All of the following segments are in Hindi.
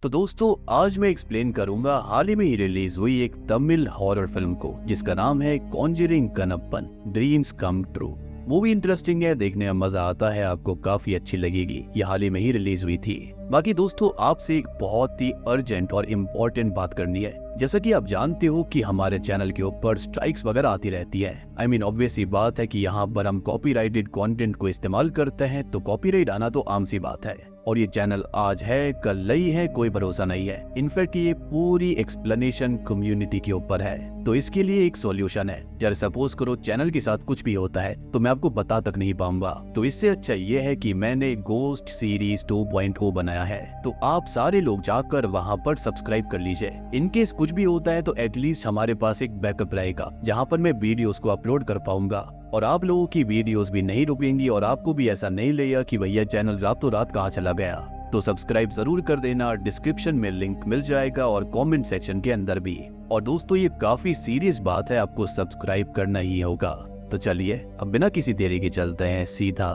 तो दोस्तों आज मैं एक्सप्लेन करूंगा हाल ही में ही रिलीज हुई एक तमिल हॉरर फिल्म को जिसका नाम है Conjuring Kanappan dreams come true. Movie interesting है, देखने में मजा आता है, आपको काफी अच्छी लगेगी। ये हाल ही में ही रिलीज हुई थी। बाकी दोस्तों आपसे एक बहुत ही अर्जेंट और इम्पोर्टेंट बात करनी है। जैसा कि आप जानते हो कि हमारे चैनल के ऊपर स्ट्राइक्स वगैरह आती रहती है। ऑब्वियस सी बात है कि यहाँ पर हम कॉपीराइटेड कंटेंट को इस्तेमाल करते हैं, तो कॉपीराइट आना तो आम सी बात है। और ये चैनल आज है कल नहीं है, कोई भरोसा नहीं है। इनफैक्ट ये पूरी एक्सप्लेनेशन कम्युनिटी के ऊपर है, तो इसके लिए एक सॉल्यूशन है। यार सपोज करो चैनल के साथ कुछ भी होता है तो मैं आपको बता तक नहीं पाऊंगा, तो इससे अच्छा ये है कि मैंने गोस्ट सीरीज 2.0 बनाया है, तो आप सारे लोग जाकर वहां पर सब्सक्राइब कर लीजिए। इनकेस कुछ भी होता है तो एटलीस्ट हमारे पास एक बैकअप रहेगा जहां पर मैं वीडियोस को अपलोड कर पाऊंगा और आप लोगों की वीडियोस भी नहीं रुकेंगी और आपको भी ऐसा नहीं लगेगा कि भैया चैनल रातों रात कहाँ चला गया। तो सब्सक्राइब जरूर कर देना, डिस्क्रिप्शन में लिंक मिल जाएगा और कमेंट सेक्शन के अंदर भी। और दोस्तों ये काफी सीरियस बात है, आपको सब्सक्राइब करना ही होगा। तो चलिए अब बिना किसी देरी के चलते हैं सीधा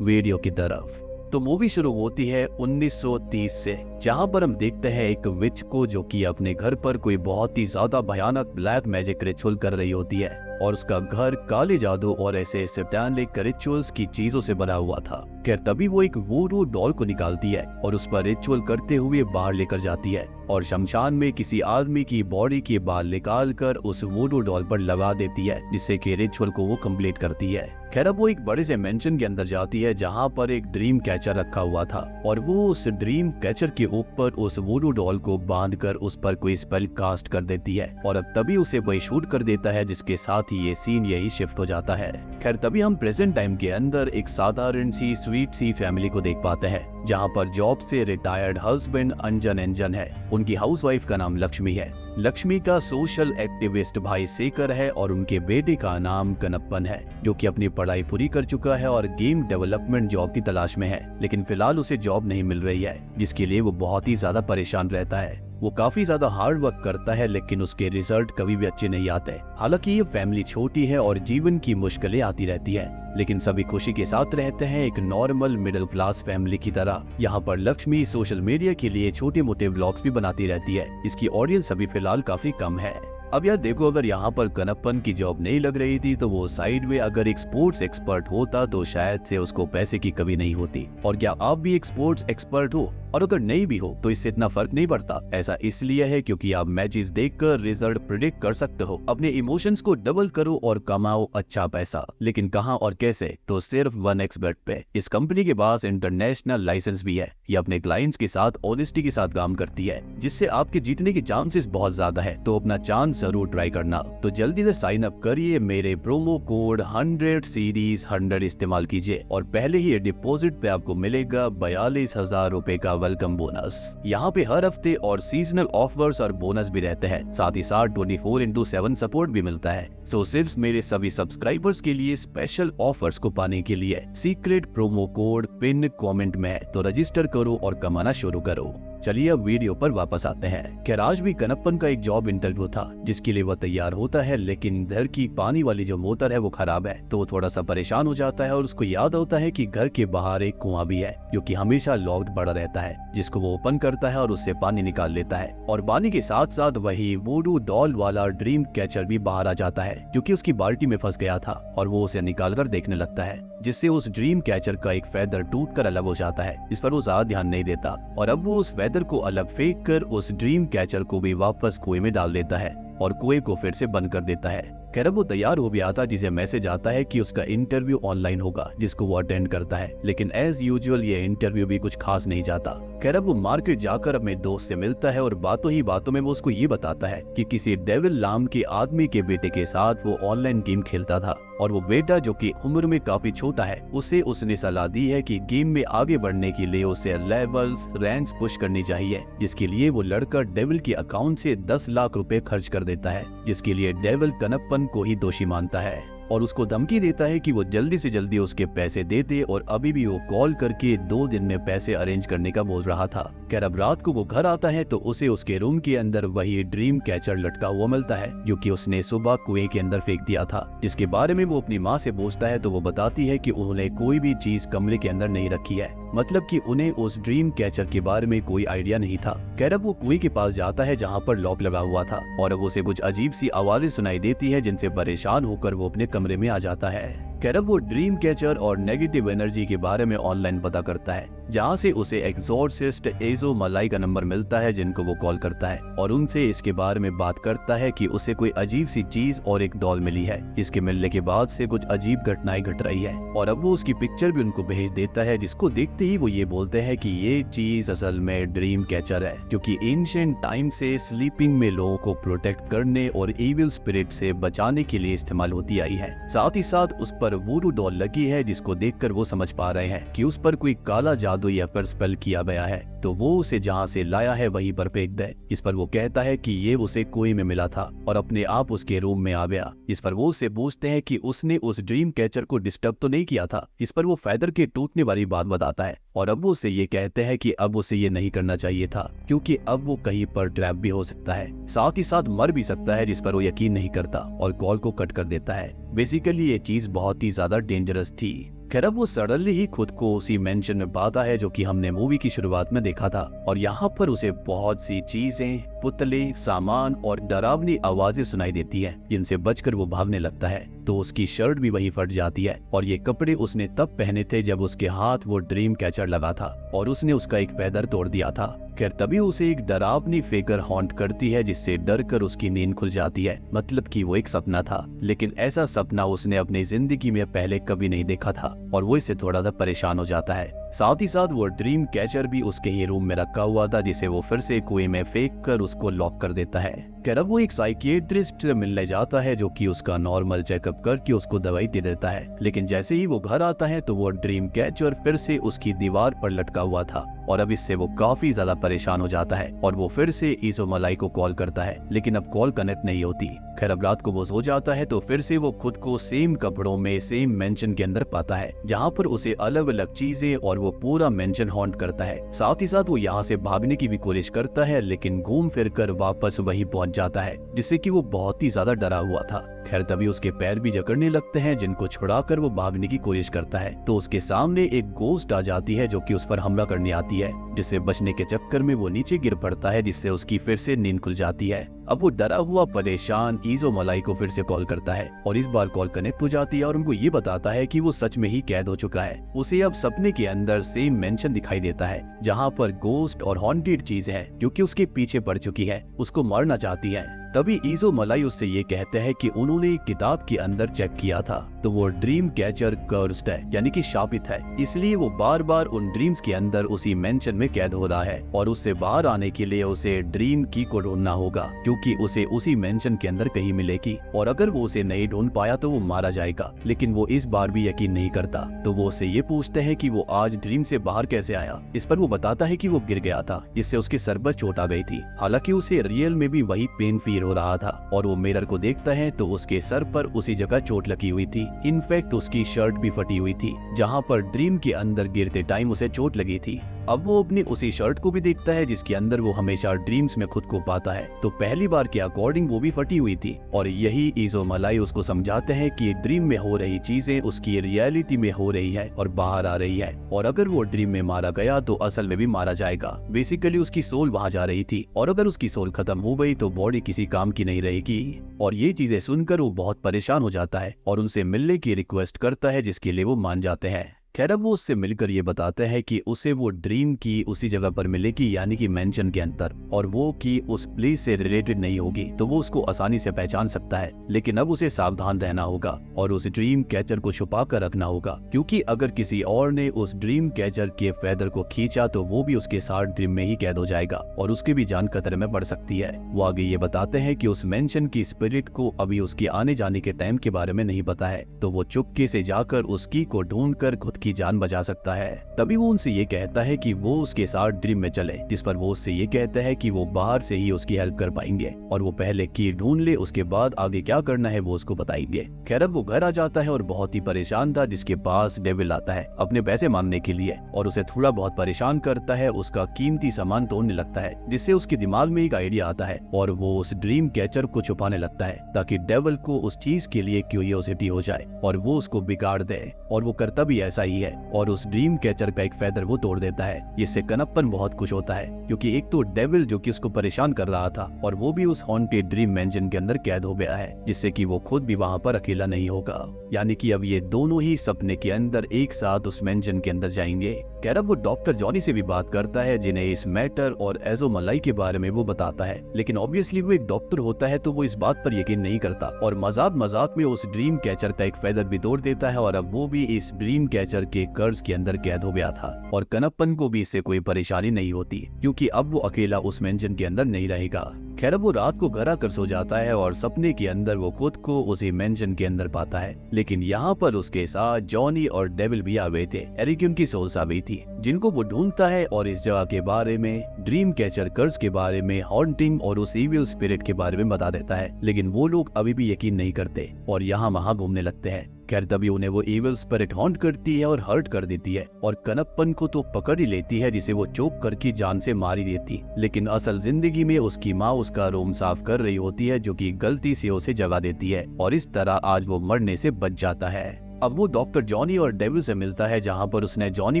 वीडियो की तरफ। तो मूवी शुरू होती है 1930 से, जहां पर हम देखते हैं एक विच को जो कि अपने घर पर कोई बहुत ही ज्यादा भयानक ब्लैक मैजिक रिचुअल कर रही होती है और उसका घर काले जादू और ऐसे सैतानिक रिचुअल्स की चीजों से बना हुआ था। खैर तभी वो एक वूडू डॉल को निकालती है और उस पर रिचुअल करते हुए बाहर लेकर जाती है और शमशान में किसी आदमी की बॉडी के बाल निकाल कर उस वूडू डॉल पर लगा देती है, जिससे कि रिचुअल को वो कंप्लीट करती है। खैर अब वो एक बड़े से मेंशन के अंदर जाती है जहाँ पर एक ड्रीम कैचर रखा हुआ था और वो उस ड्रीम कैचर के ऊपर उस वूडू डॉल को बांधकर उस पर कोई स्पेल कास्ट कर देती है और अब तभी उसे वही शूट कर देता है, जिसके साथ ही ये सीन यही शिफ्ट हो जाता है। खैर तभी हम प्रेजेंट टाइम के अंदर एक साधारण सी स्वीट सी फैमिली को देख पाते हैं जहाँ पर जॉब से रिटायर्ड हस्बैंड अंजन एंजन है, उनकी हाउसवाइफ का नाम लक्ष्मी है, लक्ष्मी का सोशल एक्टिविस्ट भाई शेखर है और उनके बेटे का नाम कनप्पन है जो कि अपनी पढ़ाई पूरी कर चुका है और गेम डेवलपमेंट जॉब की तलाश में है, लेकिन फिलहाल उसे जॉब नहीं मिल रही है, जिसके लिए वो बहुत ही ज्यादा परेशान रहता है। वो काफी ज्यादा हार्ड वर्क करता है लेकिन उसके रिजल्ट कभी भी अच्छे नहीं आते। हालांकि ये फैमिली छोटी है और जीवन की मुश्किलें आती रहती है, लेकिन सभी खुशी के साथ रहते हैं एक नॉर्मल मिडिल क्लास फैमिली की तरह। यहाँ पर लक्ष्मी सोशल मीडिया के लिए छोटे मोटे व्लॉग्स भी बनाती रहती है, इसकी ऑडियंस अभी फिलहाल काफी कम है। अब यार देखो, अगर यहाँ पर कनप्पन की जॉब नहीं लग रही थी तो वो साइड में अगर एक स्पोर्ट्स एक्सपर्ट होता तो शायद से उसको पैसे की कमी नहीं होती। और क्या आप भी एक स्पोर्ट्स एक्सपर्ट हो? और अगर नहीं भी हो तो इससे इतना फर्क नहीं पड़ता। ऐसा इसलिए है क्योंकि आप मैचेस देखकर रिजल्ट प्रिडिक्ट कर सकते हो, अपने इमोशंस को डबल करो और कमाओ अच्छा पैसा। लेकिन कहां और कैसे? तो सिर्फ 1xBet पे। इस कंपनी के पास इंटरनेशनल लाइसेंस भी है। ये अपने क्लाइंट्स के साथ ऑनेस्टी के साथ काम करती है, जिससे आपके जीतने के चांसेस बहुत ज्यादा है। तो अपना चांस जरूर ट्राई करना। तो जल्दी से साइन अप करिए, मेरे प्रोमो कोड 100 सीरीज 100 इस्तेमाल कीजिए और पहले ही डिपॉजिट पे आपको मिलेगा 42,000 रुपए का वेलकम बोनस। यहाँ पे हर हफ्ते और सीजनल ऑफर्स और बोनस भी रहते हैं, साथ ही साथ 24/7 सपोर्ट भी मिलता है। सो सिर्फ मेरे सभी सब्सक्राइबर्स के लिए स्पेशल ऑफर्स को पाने के लिए secret promo code pin comment में है, तो रजिस्टर करो और कमाना शुरू करो। चलिए अब वीडियो पर वापस आते हैं। खैर आज भी कनप्पन का एक जॉब इंटरव्यू था जिसके लिए वह तैयार होता है, लेकिन घर की पानी वाली जो मोटर है वो खराब है, तो वो थोड़ा सा परेशान हो जाता है और उसको याद होता है कि घर के बाहर एक कुआं भी है जो कि हमेशा लॉक्ड पड़ा रहता है, जिसको वो ओपन करता है और उससे पानी निकाल लेता है। और पानी के साथ साथ वही वुडू डॉल वाला ड्रीम कैचर भी बाहर आ जाता है जो कि उसकी बाल्टी में फंस गया था और वो उसे निकाल कर देखने लगता है, जिससे उस ड्रीम कैचर का एक फेदर टूट कर अलग हो जाता है, इस पर वो ज्यादा ध्यान नहीं देता और अब वो उस फेदर को अलग फेंक कर उस ड्रीम कैचर को भी वापस कुएं में डाल देता है और कुएं को फिर से बंद कर देता है। खैर वो तैयार हो गया था, जिसे मैसेज आता है कि उसका इंटरव्यू ऑनलाइन होगा, जिसको वो अटेंड करता है, लेकिन एज यूजुअल ये इंटरव्यू भी कुछ खास नहीं जाता। खैर वो मार्केट जाकर अपने दोस्त से मिलता है और बातों ही बातों में वो उसको ये बताता है कि किसी डेविल नाम के आदमी के बेटे के साथ वो ऑनलाइन गेम खेलता था और वो बेटा जो कि उम्र में काफी छोटा है, उसे उसने सलाह दी है कि गेम में आगे बढ़ने के लिए उसे लेवल्स रैंक्स पुश करनी चाहिए, जिसके लिए वो लड़का डेविल के अकाउंट से 10 लाख रुपए खर्च कर देता है, जिसके लिए डेविल कनप्पन को ही दोषी मानता है और उसको धमकी देता है कि वो जल्दी से जल्दी उसके पैसे दे दे और अभी भी वो कॉल करके 2 दिन में पैसे अरेंज करने का बोल रहा था। खैर अब रात को वो घर आता है तो उसे उसके रूम के अंदर वही ड्रीम कैचर लटका हुआ मिलता है जो कि उसने सुबह कुएं के अंदर फेंक दिया था, जिसके बारे में वो अपनी माँ से पूछता है तो वो बताती है कि उन्होंने कोई भी चीज कमरे के अंदर नहीं रखी है, मतलब कि उन्हें उस ड्रीम कैचर के बारे में कोई आइडिया नहीं था। खैर अब वो कुएं के पास जाता है जहाँ पर लॉक लगा हुआ था और अब उसे कुछ अजीब सी आवाजें सुनाई देती है जिनसे परेशान होकर वो अपने कमरे में आ जाता है। खैर अब वो ड्रीम कैचर और नेगेटिव एनर्जी के बारे में ऑनलाइन पता करता है, जहाँ से उसे एक्सोर्सिस्ट एजो मलाई का नंबर मिलता है जिनको वो कॉल करता है और उनसे इसके बारे में बात करता है कि उसे कोई अजीब सी चीज और एक डॉल मिली है। इसके मिलने के बाद से कुछ अजीब घटनाएं घट रही है और अब वो उसकी पिक्चर भी उनको भेज देता है, जिसको देखते ही वो ये बोलते हैं कि ये चीज असल में ड्रीम कैचर है, क्योंकि एंशिएंट टाइम से स्लीपिंग में लोगों को प्रोटेक्ट करने और इविल स्पिरिट से बचाने के लिए इस्तेमाल होती आई है। साथ ही साथ उस पर वूडू डॉल लगी है, जिसको देखकर वो समझ पा रहे हैं कि उस पर कोई काला जादू या फिर स्पेल किया गया है, तो वो उसे जहाँ से लाया है वहीं पर फेंक दे। इस पर वो कहता है कि ये उसे कुएं में मिला था और अपने आप उसके रूम में आ गया। इस पर वो उसे पूछते हैं कि उसने उस ड्रीम कैचर को डिस्टर्ब तो नहीं किया था। इस पर वो फेदर के टूटने वाली बात बताता है और अब वो उसे ये कहते हैं कि अब उसे ये नहीं करना चाहिए था, क्योंकि अब वो कहीं पर ट्रैप भी हो सकता है, साथ ही साथ मर भी सकता है, जिस पर वो यकीन नहीं करता और कॉल को कट कर देता है। बेसिकली ये चीज बहुत ही ज्यादा डेंजरस थी। खैर अब वो सडनली ही खुद को उसी मेंशन में पाता है जो कि हमने मूवी की शुरुआत में देखा था और यहाँ पर उसे बहुत सी चीजें, पुतले, सामान और डरावनी आवाजें सुनाई देती है, जिनसे बचकर वो भागने लगता है। तो उसकी शर्ट भी वही फट जाती है और ये कपड़े उसने तब पहने थे जब उसके हाथ वो ड्रीम कैचर लगा था और उसने उसका एक फेदर तोड़ दिया था। खैर तभी उसे एक डरावनी फिगर हॉन्ट करती है, जिससे डर कर उसकी नींद खुल जाती है। मतलब कि वो एक सपना था, लेकिन ऐसा सपना उसने अपनी जिंदगी में पहले कभी नहीं देखा था और वो इससे थोड़ा सा परेशान हो जाता है। साथ ही साथ वो ड्रीम कैचर भी उसके ही रूम में रखा हुआ था, जिसे वो फिर से कुएं में फेंक कर उसको लॉक कर देता है। खैर अब वो एक साइकियाट्रिस्ट से मिलने जाता है जो कि उसका नॉर्मल चेकअप करके उसको दवाई दे देता है, लेकिन जैसे ही वो घर आता है तो वो ड्रीम कैचर फिर से उसकी दीवार पर लटका हुआ था और अब इससे वो काफी ज्यादा परेशान हो जाता है और वो फिर से ईजो मलाई को कॉल करता है, लेकिन अब कॉल कनेक्ट नहीं होती। खैर अब रात को वो सो जाता है तो फिर से वो खुद को सेम कपड़ों में सेम मेंशन के अंदर पाता है, जहाँ पर उसे अलग अलग चीजें और वो पूरा मेंशन हॉन्ट करता है। साथ ही साथ वो यहाँ से भागने की भी कोशिश करता है, लेकिन घूम फिर कर वापस वही पहुंच जाता है, जिससे कि वो बहुत ही ज्यादा डरा हुआ था। खैर तभी उसके पैर भी जकड़ने लगते हैं, जिनको छुड़ाकर वो भागने की कोशिश करता है तो उसके सामने एक गोस्ट आ जाती है जो कि उस पर हमला करने आती है, जिससे बचने के चक्कर में वो नीचे गिर पड़ता है, जिससे उसकी फिर से नींद खुल जाती है। अब वो डरा हुआ परेशान ईजो मलाई को फिर से कॉल करता है और इस बार कॉल कनेक्ट हो जाती है और उनको ये बताता है कि वो सच में ही कैद हो चुका है। उसे अब सपने के अंदर सेम मेंशन दिखाई देता है, जहाँ पर गोस्ट और हॉन्टेड चीज है जो कि उसके पीछे पड़ चुकी है, उसको मारना चाहती है। तभी ईजो मलाई उससे ये कहते हैं कि उन्होंने एक किताब के अंदर चेक किया था तो वो ड्रीम कैचर कर्स्ड है, यानी कि शापित है, इसलिए वो बार बार उन ड्रीम्स के अंदर उसी मेंशन में कैद हो रहा है और उससे बाहर आने के लिए उसे ड्रीम की को ढूंढना होगा, क्योंकि उसे उसी मेंशन के अंदर कहीं मिलेगी और अगर वो उसे नहीं ढूंढ पाया तो वो मारा जाएगा। लेकिन वो इस बार भी यकीन नहीं करता, तो वो उससे ये पूछते हैं कि वो आज ड्रीम से बाहर कैसे आया। इस पर वो बताता है कि वो गिर गया था, जिससे उसके सर पर चोट आ गई थी। हालांकि उसे रियल में भी वही पेन फील हो रहा था और वो मिरर को देखता है तो उसके सर पर उसी जगह चोट लगी हुई थी। इनफैक्ट उसकी शर्ट भी फटी हुई थी, जहाँ पर ड्रीम के अंदर गिरते टाइम उसे चोट लगी थी। अब वो अपनी उसी शर्ट को भी देखता है जिसके अंदर वो हमेशा ड्रीम्स में खुद को पाता है, तो पहली बार के अकॉर्डिंग वो भी फटी हुई थी और यही ईजो मलाई उसको समझाते हैं कि ड्रीम में हो रही चीजें उसकी रियलिटी में हो रही है और बाहर आ रही है, और अगर वो ड्रीम में मारा गया तो असल में भी मारा जाएगा। बेसिकली उसकी सोल वहाँ जा रही थी और अगर उसकी सोल खत्म हो गई तो बॉडी किसी काम की नहीं रहेगी। और ये चीजें सुनकर वो बहुत परेशान हो जाता है और उनसे मिलने की रिक्वेस्ट करता है, जिसके लिए वो मान जाते हैं। खैर अब वो उससे मिलकर ये बताते हैं कि उसे वो ड्रीम की उसी जगह पर मिलेगी, यानी कि मेंशन के अंदर, और वो की उस प्लेस से रिलेटेड नहीं होगी, तो वो उसको आसानी से पहचान सकता है। लेकिन अब उसे सावधान रहना होगा और उस ड्रीम कैचर को छुपा कर रखना होगा, क्योंकि अगर किसी और ने उस ड्रीम कैचर के फेदर को खींचा तो वो भी उसके साथ ड्रीम में ही कैद हो जाएगा और उसकी भी जान खतरे में पड़ सकती है। वो आगे ये बताते हैं कि उस मेंशन की स्पिरिट को अभी उसके आने जाने के टाइम के बारे में नहीं पता है, तो वो चुपके से जाकर उस की को ढूंढ कर खुद की जान बचा सकता है। तभी वो उनसे ये कहता है कि वो उसके साथ ड्रीम में चले, जिस पर वो उससे ये कहता है कि वो बाहर से ही उसकी हेल्प कर पाएंगे और वो पहले की ढूंढ ले, उसके बाद आगे क्या करना है वो उसको बताएंगे। खैर अब वो घर आ जाता है और बहुत ही परेशान था, जिसके पास डेविल आता है अपने पैसे मांगने के लिए और उसे थोड़ा बहुत परेशान करता है, उसका कीमती सामान तोड़ने लगता है, जिससे उसके दिमाग में एक आइडिया आता है और वो उस ड्रीम कैचर को छुपाने लगता है ताकि डेविल को उस चीज के लिए क्यूरियोसिटी हो जाए और वो उसको बिगाड़ दे, और वो करता भी ऐसा ही रही है और उस ड्रीम कैचर का एक फेदर वो तोड़ देता है। इससे कनप्पन बहुत खुश होता है क्योंकि एक तो डेविल जो कि उसको परेशान कर रहा था और वो भी उस हॉन्टेड ड्रीम मैंशन के अंदर कैद हो गया है, जिससे कि वो खुद भी वहाँ पर अकेला नहीं होगा। यानी कि अब ये दोनों ही सपने के अंदर एक साथ उस मैंशन के अंदर जाएंगे। कैरब वो डॉक्टर जॉनी से भी बात करता है जिन्हें इस मैटर और एज़ोमलाई के बारे में वो बताता है, लेकिन ऑब्वियसली वो एक डॉक्टर होता है तो वो इस बात पर यकीन नहीं करता और मजाक में उस ड्रीम कैचर का एक फेदर भी तोड़ देता है और अब वो भी इस ड्रीम कैचर के कर्ज के अंदर कैद हो गया था और कनप्पन को भी इससे कोई परेशानी नहीं होती क्योंकि अब वो अकेला उस मैंशन के अंदर नहीं रहेगा। खैर वो रात को घर आकर सो जाता है और सपने के अंदर वो खुद को उसी मैंशन के अंदर पाता है, लेकिन यहाँ पर उसके साथ जॉनी और डेविल भी आ गए थे। एरिक उनकी सोल्स आ गई थी जिनको वो ढूंढता है और इस जगह के बारे में, ड्रीम कैचर कर्स के बारे में, हॉन्टिंग और उस इविल स्पिरिट के बारे में बता देता है, लेकिन वो लोग अभी भी यकीन नहीं करते और यहाँ वहाँ घूमने लगते हैं। खैर तभी उन्हें वो इविल स्पिरिट हॉन्ट करती है और हर्ट कर देती है और कनप्पन को तो पकड़ ही लेती है जिसे वो चोक करके जान से मार ही देती, लेकिन असल जिंदगी में उसकी माँ उसका रूम साफ कर रही होती है जो कि गलती से उसे जगा देती है और इस तरह आज वो मरने से बच जाता है। अब वो डॉक्टर जॉनी और डेविल से मिलता है जहाँ पर उसने जॉनी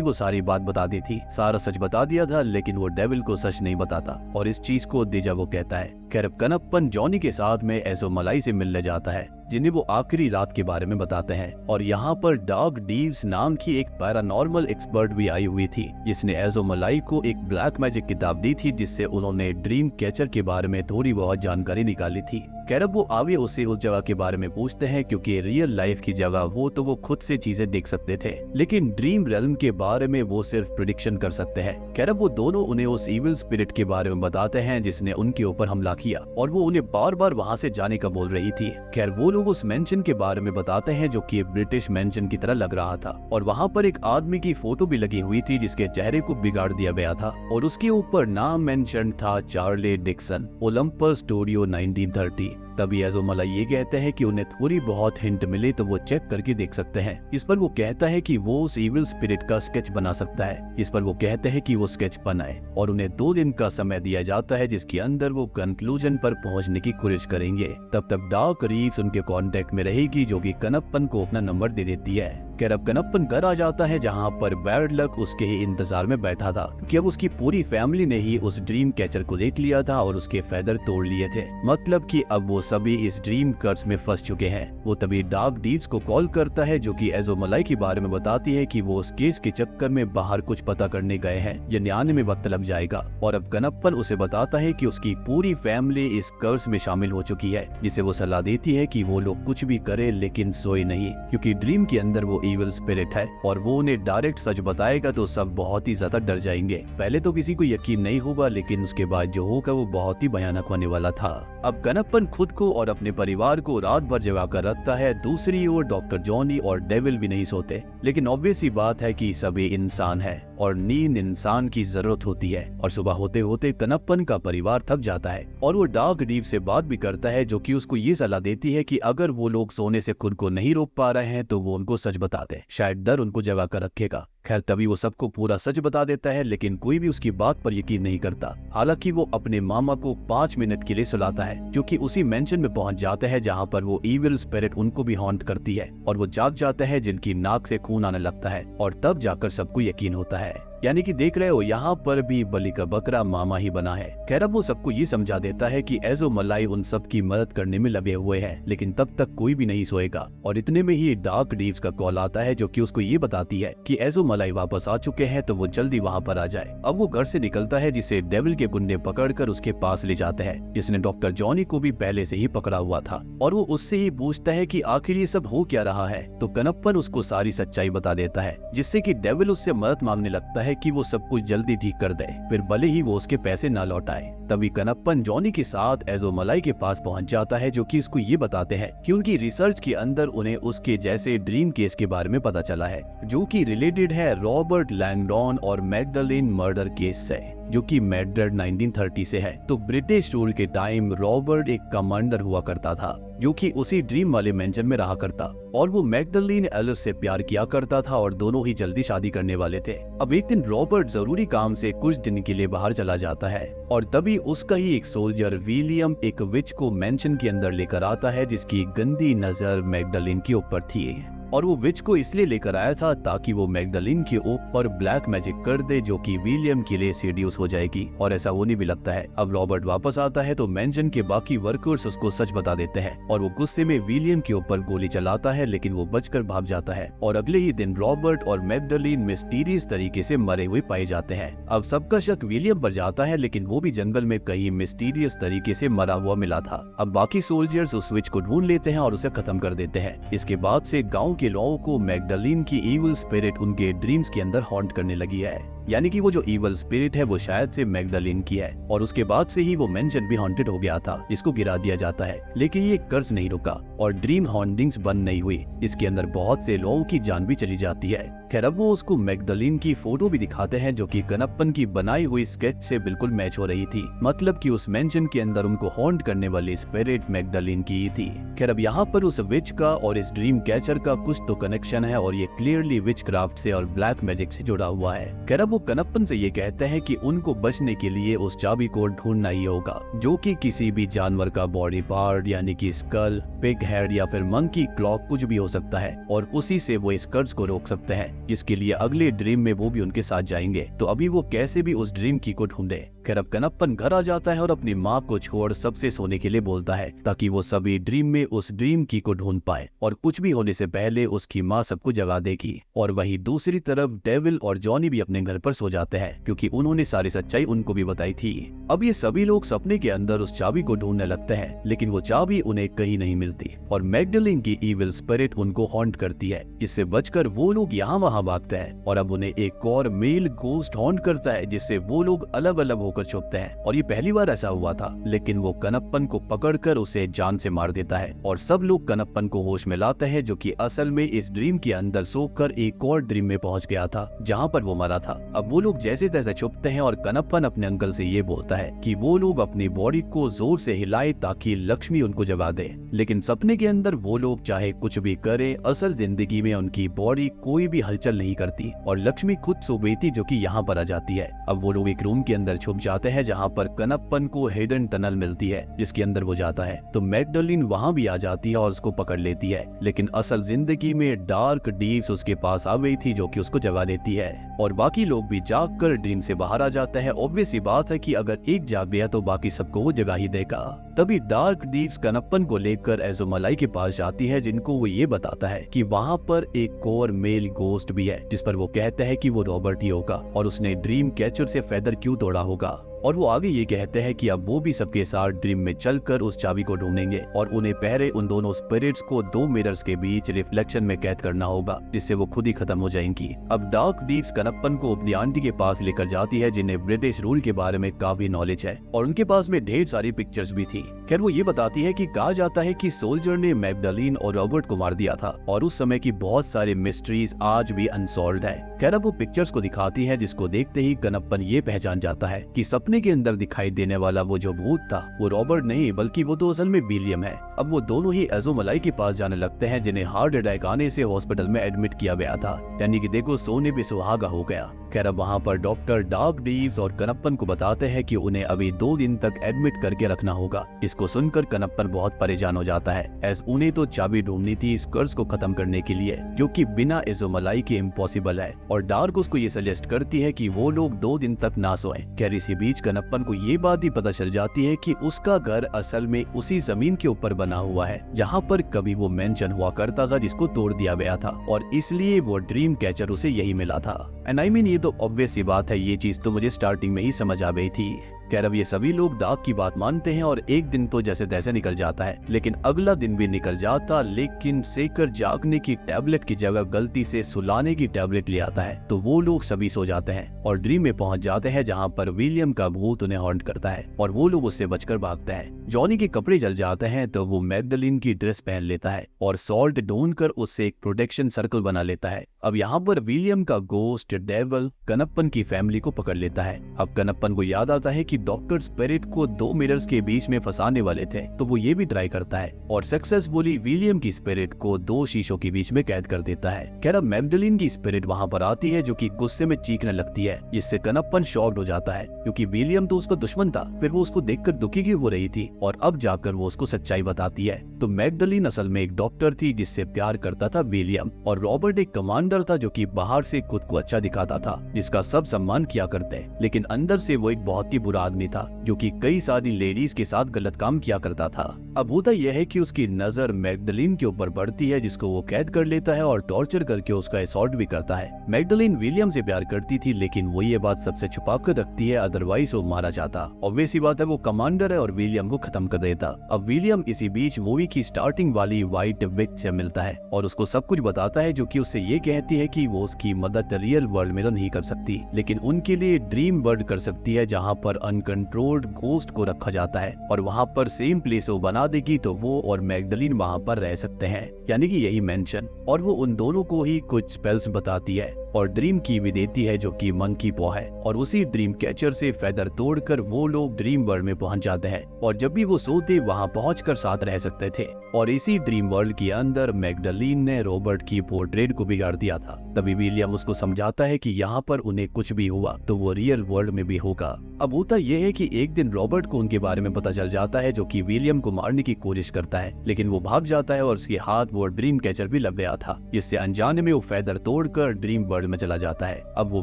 को सारी बात बता दी थी, सारा सच बता दिया था, लेकिन वो डेविल को सच नहीं बताता और इस चीज को देजा वो कहता है। खैर कनप्पन जॉनी के साथ में एज़ोमलाई से मिलने जाता है जिन्हें वो आखिरी रात के बारे में बताते हैं और यहाँ पर डार्क डीव्स नाम की एक पैरानॉर्मल एक्सपर्ट भी आई हुई थी जिसने एज़ोमलाई को एक ब्लैक मैजिक किताब दी थी जिससे उन्होंने ड्रीम कैचर के बारे में थोड़ी बहुत जानकारी निकाली थी। कैरब वो आगे उससे उस जगह के बारे में पूछते हैं क्योंकि रियल लाइफ की जगह वो खुद से चीजें देख सकते थे, लेकिन ड्रीम रेल्म के बारे में वो सिर्फ प्रेडिक्शन कर सकते हैं। कैरब वो दोनों उन्हें उस इविल स्पिरिट के बारे में बताते हैं जिसने उनके ऊपर हमला किया और वो उन्हें बार बार वहाँ से जाने का बोल रही थी। खैर वो लोग उस मेंशन के बारे में बताते हैं जो कि ब्रिटिश मेंशन की तरह लग रहा था और वहाँ पर एक आदमी की फोटो भी लगी हुई थी जिसके चेहरे को बिगाड़ दिया गया था और उसके ऊपर नाम मेंशन था चार्ली डिक्सन, ओलंपस स्टूडियो 1930। तभी एज़ोमलाई ये कहते हैं कि उन्हें थोड़ी बहुत हिंट मिले तो वो चेक करके देख सकते हैं। इस पर वो कहता है कि वो उस इविल स्पिरिट का स्केच बना सकता है। इस पर वो कहते हैं कि वो स्केच बनाए और उन्हें 2 दिन का समय दिया जाता है जिसके अंदर वो कंक्लूजन पर पहुंचने की कोशिश करेंगे। तब तक डार्क रीव्स उनके कांटेक्ट में रहेगी जो कि कनप्पन को अपना नंबर दे देती है। खैर अब कनप्पन घर आ जाता है जहाँ पर बैड लक उसके ही इंतजार में बैठा था कि अब उसकी पूरी फैमिली ने ही उस ड्रीम कैचर को देख लिया था और उसके फेदर तोड़ लिए थे, मतलब कि अब वो सभी इस ड्रीम कर्स में फंस चुके हैं। वो तभी डार्क डीव्स को कॉल करता है जो कि एज़ोमलाई के बारे में बताती है कि वो उस केस के चक्कर में बाहर कुछ पता करने गए हैं, ये आने में वक्त लग जाएगा और अब कनप्पन उसे बताता है कि उसकी पूरी फैमिली इस कर्स में शामिल हो चुकी है, जिसे वो सलाह देती है कि वो लोग कुछ भी करे लेकिन सोए नहीं क्योंकि ड्रीम के अंदर वो इविल स्पिरिट है और वो उन्हें डायरेक्ट सच बताएगा तो सब बहुत ही ज्यादा डर जाएंगे। पहले तो किसी को यकीन नहीं होगा लेकिन उसके बाद जो होगा वो बहुत ही भयानक होने वाला था। अब कनप्पन खुद को और अपने परिवार को रात भर जगा कर रखता है। दूसरी ओर डॉक्टर जॉनी और डेविल भी नहीं सोते, लेकिन ऑब्वियस सी बात है कि सभी इंसान है और नींद इंसान की जरूरत होती है और सुबह होते होते कनप्पन का परिवार थक जाता है और वो डार्क डीव से बात भी करता है जो कि उसको ये सलाह देती है कि अगर वो लोग सोने से खुद को नहीं रोक पा रहे हैं तो वो उनको सच बता दे, शायद डर उनको जगा कर रखेगा। खैर तभी वो सबको पूरा सच बता देता है लेकिन कोई भी उसकी बात पर यकीन नहीं करता। हालांकि वो अपने मामा को 5 मिनट के लिए सुलाता है जो कि उसी मेंशन में पहुंच जाते हैं जहां पर वो इविल स्पिरिट उनको भी हॉन्ट करती है और वो जाग जाते हैं जिनकी नाक से खून आने लगता है और तब जाकर सबको यकीन होता है। यानी कि देख रहे हो यहाँ पर भी बलि का बकरा मामा ही बना है। खैर अब वो सबको ये समझा देता है कि एज़ोमलाई उन सब की मदद करने में लगे हुए हैं, लेकिन तब तक कोई भी नहीं सोएगा और इतने में ही डार्क डीव्स का कॉल आता है जो कि उसको ये बताती है कि एज़ोमलाई वापस आ चुके हैं तो वो जल्दी वहाँ पर आ जाए। अब वो घर से निकलता है जिसे डेविल के गुंडे पकड़कर उसके पास ले जाते हैं जिसने डॉक्टर जॉनी को भी पहले से ही पकड़ा हुआ था और वो उससे ही पूछता है कि आखिर ये सब हो क्या रहा है। तो कनप्पन उसको सारी सच्चाई बता देता है जिससे कि डेविल उससे मदद मांगने लगता है कि वो सब कुछ जल्दी ठीक कर दे, फिर भले ही वो उसके पैसे ना लौटाए। तभी कनप्पन जॉनी के साथ एज़ोमलाई के पास पहुंच जाता है जो कि उसको ये बताते हैं कि उनकी रिसर्च के अंदर उन्हें उसके जैसे ड्रीम केस के बारे में पता चला है जो कि रिलेटेड है रॉबर्ट लैंगडॉन और मैगडलेन मर्डर केस से, जो कि मैड्रिड 1930 से है। तो ब्रिटिश रूल के टाइम रॉबर्ट एक कमांडर हुआ करता था जो कि उसी ड्रीम वाले मेंशन में रहा करता और वो मैगडलेन एलिस से प्यार किया करता था और दोनों ही जल्दी शादी करने वाले थे। अब एक दिन रॉबर्ट जरूरी काम से कुछ दिन के लिए बाहर चला जाता है और तभी उसका ही एक सोल्जर विलियम एक विच को मेंशन के अंदर लेकर आता है जिसकी गंदी नजर मैगडलेन के ऊपर थी। और वो विच को इसलिए लेकर आया था ताकि वो मैग्डलिन के ऊपर ब्लैक मैजिक कर दे जो कि विलियम के लिए सीड्यूस हो जाएगी, और ऐसा होने भी लगता है। अब रॉबर्ट वापस आता है तो मैंशन के बाकी वर्कर्स उसको सच बता देते हैं और वो गुस्से में विलियम के ऊपर गोली चलाता है, लेकिन वो बचकर भाग जाता है और अगले ही दिन रॉबर्ट और मैग्डलिन मिस्टीरियस तरीके से मरे हुए पाए जाते हैं। अब सबका शक विलियम पर जाता है, लेकिन वो भी जंगल में कहीं मिस्टीरियस तरीके से मरा हुआ मिला था। अब बाकी सोल्जर्स उस स्विच को ढूंढ लेते हैं और उसे खत्म कर देते हैं। इसके बाद से गांव के लोगों को मैग्डलिन की इविल स्पिरिट उनके ड्रीम्स के अंदर हॉन्ट करने लगी है, यानी कि वो जो इवल स्पिरिट है वो शायद से मैग्डलिन की है। और उसके बाद से ही वो मेंशन भी हॉन्टेड हो गया था, जिसको गिरा दिया जाता है। लेकिन ये कर्ज नहीं रुका और ड्रीम हॉन्टिंग्स बंद नहीं हुई, इसके अंदर बहुत से लोगों की जान भी चली जाती है। खैर अब वो उसको मैग्डलिन की फोटो भी दिखाते हैं जो कि कनप्पन की बनाई हुई स्केच से बिल्कुल मैच हो रही थी, मतलब कि उस मेंशन के अंदर उनको हॉन्ट करने वाली स्पिरिट मैग्डलिन की ही थी। खैर अब यहाँ पर उस विच का और इस ड्रीम कैचर का कुछ तो कनेक्शन है और ये क्लियरली विच क्राफ्ट से और ब्लैक मैजिक से जुड़ा हुआ है। खैर अब वो कनप्पन से ये कहते हैं कि उनको बचने के लिए उस चाबी को ढूंढना ही होगा, जो कि किसी भी जानवर का बॉडी पार्ट यानी कि स्कल, पिग हेड या फिर मंकी क्लॉक कुछ भी हो सकता है, और उसी से वो इस कर्ज को रोक सकते हैं, जिसके लिए अगले ड्रीम में वो भी उनके साथ जाएंगे। तो अभी वो कैसे भी उस ड्रीम की को ढूंढे। खैर अब कनप्पन घर आ जाता है और अपनी माँ को छोड़ सबसे सोने के लिए बोलता है ताकि वो सभी ड्रीम में उस ड्रीम की को ढूंढ पाए और कुछ भी होने से पहले उसकी माँ सबको जगा देगी। और वहीं दूसरी तरफ डेविल और जॉनी भी अपने घर पर सो जाते हैं क्योंकि उन्होंने सारी सच्चाई उनको भी बताई थी। अब ये सभी लोग सपने के अंदर उस चाबी को ढूंढने लगते हैं, लेकिन वो चाबी उन्हें कहीं नहीं मिलती और मैग्डलिन की इविल स्पिरिट उनको हॉन्ट करती है, जिससे बचकर वो लोग यहाँ वहाँ भागते हैं। और अब उन्हें एक और मेल गोस्ट हॉन्ट करता है, जिससे वो लोग अलग अलग होकर छुपते हैं। और ये पहली बार ऐसा हुआ था, लेकिन वो कनप्पन को पकड़कर उसे जान से मार देता है और सब लोग कनप्पन को होश में लाते हैं, जो कि असल में इस ड्रीम के अंदर सोकर एक और ड्रीम में पहुंच गया था जहां पर वो मरा था। अब वो लोग जैसे तैसे छुपते हैं और कनप्पन अपने अंकल से ये बोलता है कि वो लोग अपनी बॉडी को जोर से हिलाए ताकि लक्ष्मी उनको जगा दे। लेकिन सपने के अंदर वो लोग चाहे कुछ भी करे, असल जिंदगी में उनकी बॉडी कोई भी हलचल नहीं करती और लक्ष्मी खुद सुबेती जो कि यहाँ पर आ जाती है। अब वो लोग एक रूम के अंदर छुप जाते हैं जहाँ पर कनप्पन को हिडन टनल मिलती है, जिसके अंदर वो जाता है। तो मैग्डलिन वहाँ भी आ जाती है और उसको पकड़ लेती है, लेकिन असल जिंदगी में डार्क डीव्स उसके पास आ गई थी जो कि उसको जगा देती है और बाकी लोग भी जाग कर ड्रीम से बाहर आ जाते हैं। ऑब्वियस सी बात है कि अगर एक जाग गया तो बाकी सबको वो जगा ही देगा। तभी डार्क डीव्स कनप्पन को लेकर एजोमलाई के पास जाती है, जिनको वो ये बताता है कि वहाँ पर एक और मेल गोस्ट भी है, जिस पर वो कहते हैं कि वो रॉबर्ट ही होगा और उसने ड्रीम कैचर से फेदर क्यों तोड़ा होगा। और वो आगे ये कहते हैं कि अब वो भी सबके साथ ड्रीम में चलकर उस चाबी को ढूंढेंगे और उन्हें पहले उन दोनों स्पिरिट्स को दो मिरर्स के बीच रिफ्लेक्शन में कैद करना होगा, जिससे वो खुद ही खत्म हो जाएंगी। अब डार्क डीव्स कनप्पन को अपनी आंटी के पास लेकर जाती है, जिन्हें ब्रिटिश रूल के बारे में काफी नॉलेज है और उनके पास में ढेर सारी पिक्चर्स भी थी। खैर वो ये बताती है कि कहा जाता है कि सोल्जर ने मैग्डलिन और रॉबर्ट को मार दिया था और उस समय की बहुत सारी मिस्ट्रीज आज भी अनसॉल्व्ड है। खैर अब वो पिक्चर्स को दिखाती है, जिसको देखते ही कनप्पन ये पहचान जाता है कि सपने के अंदर दिखाई देने वाला वो जो भूत था वो रॉबर्ट नहीं बल्कि वो तो असल में विलियम है। अब वो दोनों ही एजोमलाई के पास जाने लगते हैं, जिन्हें हार्ट अटैक आने से हॉस्पिटल में एडमिट किया गया था, यानी कि देखो सोने पे सुहागा हो गया। खैर अब वहाँ पर डॉक्टर डार्क डीव्स और कनप्पन को बताते हैं कि उन्हें अभी 2 दिन तक एडमिट करके रखना होगा। इसको सुनकर कनप्पन बहुत परेशान हो जाता है, एस उन्हें तो चाबी ढूंढनी थी इस कर्ज को खत्म करने के लिए, जो कि बिना एजोमलाई के इम्पॉसिबल है। और डार्क उसको ये सजेस्ट करती है कि वो लोग 2 दिन तक ना सोएं। खैर इसी बीच कनप्पन को ये बात भी पता चल जाती है कि उसका घर असल में उसी जमीन के ऊपर बना हुआ है जहाँ पर कभी वो मेंशन हुआ करता था, जिसको तोड़ दिया गया था और इसलिए वो ड्रीम कैचर उसे यही मिला था। एंड आई मीन ये तो ऑब्वियस सी बात है, ये चीज तो मुझे स्टार्टिंग में ही समझ आ गई थी। खैर अब ये सभी लोग डार्क की बात मानते हैं और एक दिन तो जैसे तैसे निकल जाता है, लेकिन अगला दिन भी निकल जाता, लेकिन सेकर जागने की टैबलेट की जगह गलती से सुलाने की टैबलेट ले आता है। तो वो लोग सभी सो जाते हैं और ड्रीम में पहुंच जाते हैं जहां पर विलियम का भूत उन्हें हॉन्ट करता है और वो लोग उससे बचकर भागते हैं। जॉनी के कपड़े जल जाते हैं तो वो मैग्डलिन की ड्रेस पहन लेता है और सॉल्ट ढूंढकर उससे एक प्रोटेक्शन सर्कल बना लेता है। अब यहाँ पर विलियम का गोस्ट डेविल कनप्पन की फैमिली को पकड़ लेता है। अब कनप्पन को याद आता है कि कि डॉक्टर स्पिरिट को 2 मिरर्स के बीच में फंसाने वाले थे, तो वो ये भी ट्राई करता है और सक्सेसफुली विलियम की स्पिरिट को 2 शीशों के बीच में कैद कर देता है। खैर, मैगडलीन की स्पिरिट वहाँ पर आती है जो कि गुस्से में चीखने लगती है, जिससे कनप्पन शॉक्ड हो जाता है क्योंकि विलियम तो उसका दुश्मन था, फिर वो उसको देखकर दुखी क्यों हो रही थी और अब जाकर वो उसको सच्चाई बताती है। तो मैगडलीन असल में एक डॉक्टर थी जिससे प्यार करता था विलियम, और रॉबर्ट एक कमांडर था जो कि बाहर से खुद को अच्छा दिखाता था, जिसका सब सम्मान किया करते, लेकिन अंदर से वो एक बहुत ही बुरा आदमी था जो कि कई सारी लेडीज के साथ गलत काम किया करता था। अब होता यह है कि उसकी नजर मैगडलीन के ऊपर पड़ती है, जिसको वो कैद कर लेता है और टॉर्चर करके उसका असॉल्ट भी करता है। मैगडलीन विलियम से प्यार करती थी, लेकिन वो ये बात सबसे छुपा कर रखती है, अदरवाइज वो मारा जाता। ऑब्वियस सी बात है, वो कमांडर है और विलियम को खत्म कर देता। अब विलियम इसी बीच मूवी की स्टार्टिंग वाली व्हाइट विच से मिलता है और उसको सब कुछ बताता है, जो कि उससे ये कहती है कि वो उसकी मदद रियल वर्ल्ड में तो नहीं कर सकती, लेकिन उनके लिए ड्रीम वर्ल्ड कर सकती है जहाँ पर अनकंट्रोल्ड घोस्ट को रखा जाता है और वहाँ पर सेम प्लेस वो बना देगी तो वो और मैगडलीन वहाँ पर रह सकते हैं, यानी कि यही मेंशन। और वो उन दोनों को ही कुछ स्पेल्स बताती है और ड्रीम की भी देती है जो कि मंकी पॉ है, और उसी ड्रीम कैचर से फेदर तोड़कर वो लोग ड्रीम वर्ल्ड में पहुंच जाते हैं और जब भी वो सोते वहां पहुंचकर साथ रह सकते थे। और इसी ड्रीम वर्ल्ड के अंदर मैगडलीन ने रॉबर्ट की पोर्ट्रेट को बिगाड़ दिया था। तभी विलियम उसको समझाता है कि यहाँ पर उन्हें कुछ भी हुआ तो वो रियल वर्ल्ड में भी होगा। अब होता यह है कि एक दिन रॉबर्ट को उनके बारे में पता चल जाता है, जो कि विलियम को मारने की कोशिश करता है, लेकिन वो भाग जाता है और उसके हाथ वो ड्रीम कैचर भी लग गया था, जिससे अनजाने में वो फेदर तोड़कर ड्रीम वर्ल्ड में चला जाता है। अब वो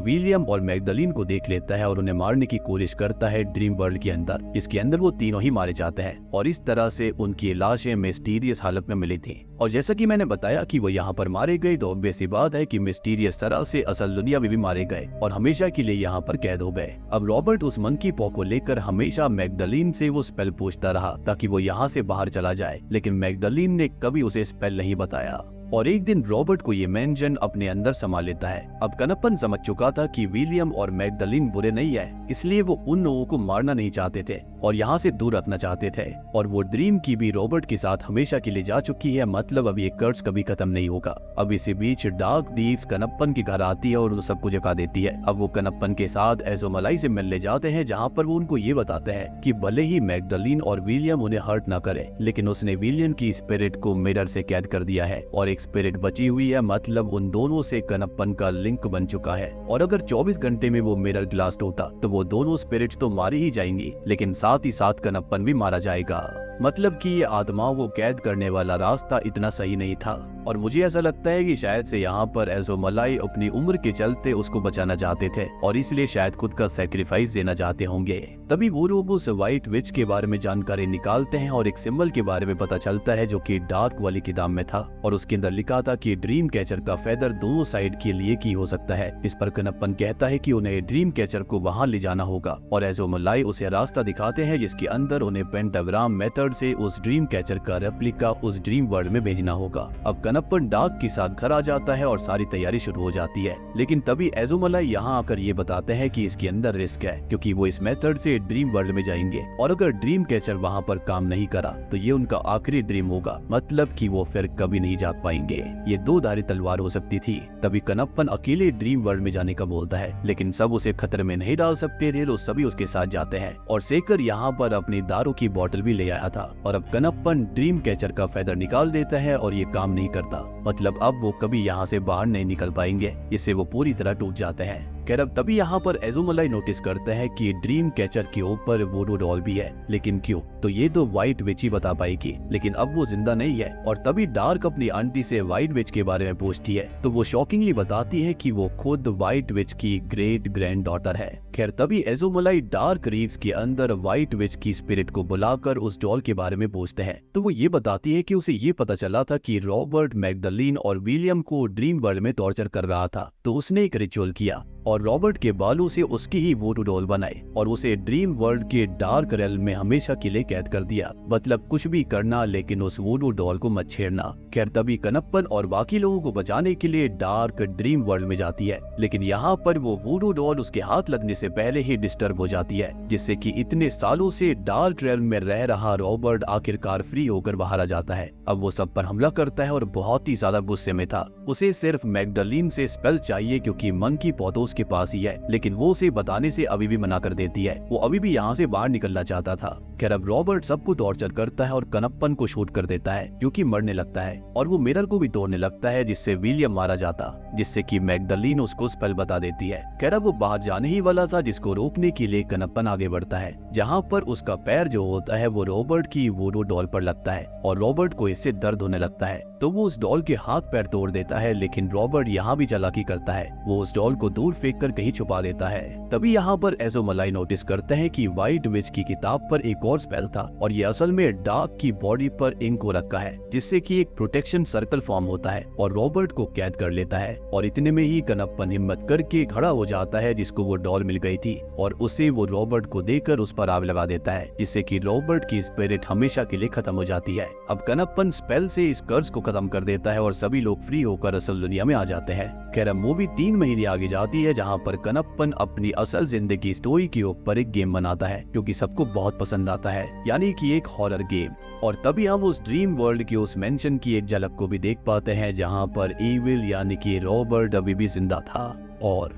विलियम और मैगडलीन को देख लेता है और उन्हें मारने की कोशिश करता है ड्रीम वर्ल्ड के अंदर। इसके अंदर वो तीनों ही मारे जाते हैं और इस तरह से उनकी लाशें मिस्टीरियस हालत में मिली थी। और जैसा कि मैंने बताया कि वो यहाँ पर मारे गए, तो ऑब्वियस सी बात है कि मिस्टीरियस तरह से असल दुनिया में भी मारे गए और हमेशा के लिए यहाँ पर कैद हो गए। अब रॉबर्ट उस मंकी पॉ को लेकर हमेशा मैगडलीन से वो स्पेल पूछता रहा ताकि वो यहाँ से बाहर चला जाए, लेकिन मैगडलीन ने कभी उसे स्पेल नहीं बताया। और एक दिन रॉबर्ट को ये मेंशन अपने अंदर समा लेता है। अब कनप्पन समझ चुका था कि विलियम और मैगडलीन बुरे नहीं है, इसलिए वो उन लोगों को मारना नहीं चाहते थे और यहाँ से दूर रखना चाहते थे। और वो ड्रीम की भी रॉबर्ट के साथ हमेशा के लिए जा चुकी है, मतलब अब ये कर्ज कभी खत्म नहीं होगा। अब इसी बीच डार्क डीव्स कनप्पन के घर आती है और उन सबको जगा देती है। अब वो कनप्पन के साथ एजोमलाई से मिलने जाते हैं, जहाँ पर वो उनको ये बताते हैं कि भले ही मैगडलीन और विलियम उन्हें हर्ट न करे, लेकिन उसने विलियम की स्पिरिट को मिरर से कैद कर दिया है और एक स्पिरिट बची हुई है, मतलब उन दोनों से कनप्पन का लिंक बन चुका है। और अगर 24 घंटे में वो मिरर ब्लास्ट होता तो वो दोनों स्पिरिट्स तो मारी ही जाएंगी, लेकिन साथ ही साथ कनप्पन भी मारा जाएगा। मतलब कि ये आत्माओं को कैद करने वाला रास्ता इतना सही नहीं था। और मुझे ऐसा लगता है कि शायद से यहाँ पर एजोमलाई अपनी उम्र के चलते उसको बचाना चाहते थे और इसलिए शायद खुद का सैक्रिफाइस देना चाहते होंगे। तभी वो लोग उस व्हाइट विच के बारे में जानकारी निकालते हैं और एक सिंबल के बारे में पता चलता है जो कि डार्क वाली किताब में था और उसके अंदर लिखा था कि ड्रीम कैचर का फेदर दोनों साइड के लिए की हो सकता है। इस पर कनप्पन कहता है कि उन्हें ड्रीम कैचर को वहाँ ले जाना होगा और एजोमलाई उसे रास्ता दिखाते हैं जिसके अंदर उन्हें पेंटाग्राम मेथड से उस ड्रीम कैचर का रेप्लिका उस ड्रीम वर्ल्ड में भेजना होगा। अब कनप्पन डार्क के साथ घर आ जाता है और सारी तैयारी शुरू हो जाती है, लेकिन तभी एजोमलाई यहाँ आकर ये बताते हैं कि इसके अंदर रिस्क है क्योंकि वो इस मेथड से ड्रीम वर्ल्ड में जाएंगे और अगर ड्रीम कैचर वहाँ पर काम नहीं करा तो ये उनका आखिरी ड्रीम होगा, मतलब कि वो फिर कभी नहीं जा पाएंगे। ये दो धारी तलवार हो सकती थी। तभी कनप्पन अकेले ड्रीम वर्ल्ड में जाने का बोलता है, लेकिन सब उसे खतरे में नहीं डाल सकते थे तो सभी उसके साथ जाते हैं और सेकर यहाँ पर अपनी दारू की बोतल भी ले आया था। और अब कनप्पन ड्रीम कैचर का फेदर निकाल देता है और ये काम नहीं करता, मतलब अब वो कभी यहाँ से बाहर नहीं निकल पाएंगे, इससे वो पूरी तरह टूट जाते हैं। खैर अब तभी यहाँ पर एजोमलाई नोटिस करता है कि ड्रीम कैचर के ऊपर वोडू डॉल भी है, लेकिन क्यों? तो ये तो व्हाइट विच ही बता पाएगी, लेकिन अब वो जिंदा नहीं है। और तभी डार्क अपनी आंटी से व्हाइट विच के बारे में पूछती है तो वो शॉकिंगली बताती है कि वो खुद व्हाइट विच की ग्रेट ग्रैंड डॉटर है। खैर तभी एजोमलाई डार्क रीव्स के अंदर व्हाइट विच की स्पिरिट को बुलाकर उस डॉल के बारे में पूछते हैं तो वो ये बताती है कि उसे ये पता चला था कि रॉबर्ट मैगडलीन और विलियम को ड्रीम वर्ल्ड में टॉर्चर कर रहा था, तो उसने एक रिचुअल किया और रॉबर्ट के बालों से उसकी ही वोडू डॉल बनाए और उसे ड्रीम वर्ल्ड के डार्क रेल में हमेशा के लिए कैद कर दिया। मतलब कुछ भी करना लेकिन उस वोडू डॉल को मत छेड़ना। खैर तभी कनप्पन और बाकी लोगों को बचाने के लिए डार्क ड्रीम वर्ल्ड में जाती है, लेकिन यहाँ पर वो वोडू डॉल उसके हाथ लगने से पहले ही डिस्टर्ब हो जाती है, जिससे कि इतने सालों से डार्क रेल में रह रहा रॉबर्ट आखिरकार फ्री होकर बाहर आ जाता है। अब वो सब पर हमला करता है और बहुत ही ज्यादा गुस्से में था। उसे सिर्फ मैगडलीन से स्पेल चाहिए क्योंकि मंकी पॉ उसके पास ही है, लेकिन वो उसे बताने से अभी भी मना कर देती है। वो अभी भी यहाँ से बाहर निकलना चाहता था। खैर अब रॉबर्ट सबको टॉर्चर करता है और कनप्पन को शूट कर देता है, जो कि मरने लगता है, और वो मिरर को भी तोड़ने लगता है, जिससे विलियम मारा जाता, जिससे कि मैग्डलीन उसको स्पेल बता देती है। खैर अब वो बाहर जाने ही वाला था, जिसको रोकने के लिए कनप्पन आगे बढ़ता है, जहाँ पर उसका पैर जो होता है वो रॉबर्ट की वोडू डॉल पर लगता है और रॉबर्ट को इससे दर्द होने लगता है। तो वो उस डॉल के हाथ पैर तोड़ देता है, लेकिन रॉबर्ट यहाँ भी चालाकी करता है, वो उस डॉल को दूर फेंक कर कहीं छुपा देता है। तभी यहाँ पर एज़ोमलाई नोटिस करते हैं कि व्हाइट विच की किताब पर एक और स्पेल था, और ये असल में डार्क की बॉडी पर इंक हो रखा है, जिससे कि एक प्रोटेक्शन सर्कल फॉर्म होता है और रॉबर्ट को कैद कर लेता है। और इतने में ही कनप्पन हिम्मत करके खड़ा हो जाता है, जिसको वो डॉल मिल गई थी, और उसे वो रॉबर्ट को देकर उस पर आग लगा देता है, जिससे कि रॉबर्ट की स्पिरिट हमेशा के लिए खत्म हो जाती है। अब कनप्पन स्पेल से इस कर्ज को खत्म कर देता है और सभी लोग फ्री होकर असल दुनिया में आ जाते हैं। खैर मूवी 3 महीने आगे जाती है, जहाँ पर कनप्पन अपनी असल जिंदगी स्टोरी के ऊपर एक गेम बनाता है, जो कि सबको बहुत पसंद आता है, यानी कि एक हॉरर गेम। और तभी हम उस ड्रीम वर्ल्ड की उस मेंशन की एक झलक को भी देख पाते हैं, जहाँ पर इविल यानी कि रॉबर्ट अभी भी जिंदा था, और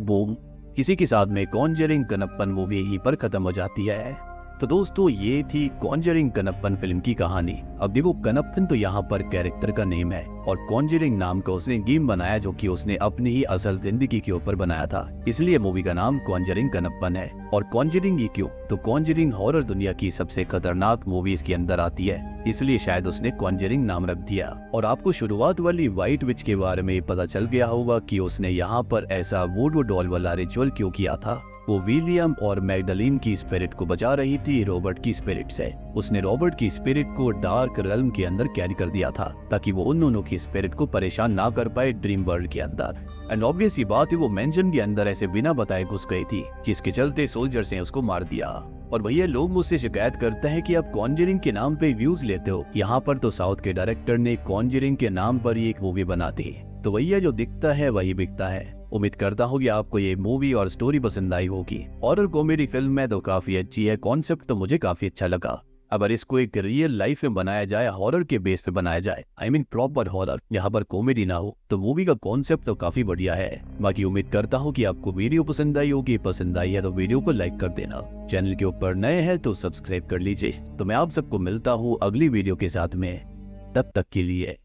बूम, किसी के साथ में कॉन्जरिंग कनप्पन मूवी यहीं पर खत्म हो जाती है। तो दोस्तों ये थी कॉन्जरिंग कनप्पन फिल्म की कहानी। अब देखो कनप्पन तो यहाँ पर कैरेक्टर का नेम है, और कॉन्जरिंग नाम का उसने गेम बनाया, जो कि उसने अपनी ही असल जिंदगी के ऊपर बनाया था, इसलिए मूवी का नाम कॉन्जरिंग कनप्पन है। और कॉन्जरिंग ये क्यों? तो कॉन्जरिंग हॉरर दुनिया की सबसे खतरनाक मूवीज के अंदर आती है, इसलिए शायद उसने कॉन्जरिंग नाम रख दिया। और आपको शुरुआत वाली व्हाइट विच के बारे में पता चल गया होगा कि उसने यहाँ पर ऐसा वुडू डॉल वाला रिचुअल क्यों किया था। वो विलियम और मैग्डलीन की स्पिरिट को बचा रही थी रॉबर्ट की स्पिरिट से। उसने रॉबर्ट की स्पिरिट को डार्क रेल्म के अंदर कैरी कर दिया था, ताकि वो उन दोनों की स्पिरिट को परेशान ना कर पाए ड्रीम वर्ल्ड के अंदर। एंड ऑब्वियस ही बात है, वो मेंशन के अंदर ऐसे बिना बताए घुस गई थी, जिसके चलते सोल्जर्स ने उसको मार दिया। और भैया लोग मुझसे शिकायत करते हैं कि आप कॉन्जरिंग के नाम पे व्यूज लेते हो। यहाँ पर तो साउथ के डायरेक्टर ने कॉन्जरिंग के नाम पर ही एक मूवी बना दी, तो भैया जो दिखता है वही बिकता है। उम्मीद करता हूँ कि आपको ये मूवी और स्टोरी पसंद आई होगी। हॉरर कॉमेडी फिल्म है तो काफी अच्छी है, कॉन्सेप्ट तो मुझे काफी अच्छा लगा। अगर इसको एक रियल लाइफ में बनाया जाए, हॉरर के बेस पे बनाया जाए, आई मीन प्रॉपर हॉरर, यहाँ पर कॉमेडी ना हो, तो मूवी का कॉन्सेप्ट तो काफी बढ़िया है। बाकी उम्मीद करता हूँ कि आपको वीडियो पसंद आई होगी। पसंद आई है तो वीडियो को लाइक कर देना, चैनल के ऊपर नए हैं तो सब्सक्राइब कर लीजिए। तो मैं आप सबको मिलता हूँ अगली वीडियो के साथ में, तब तक के लिए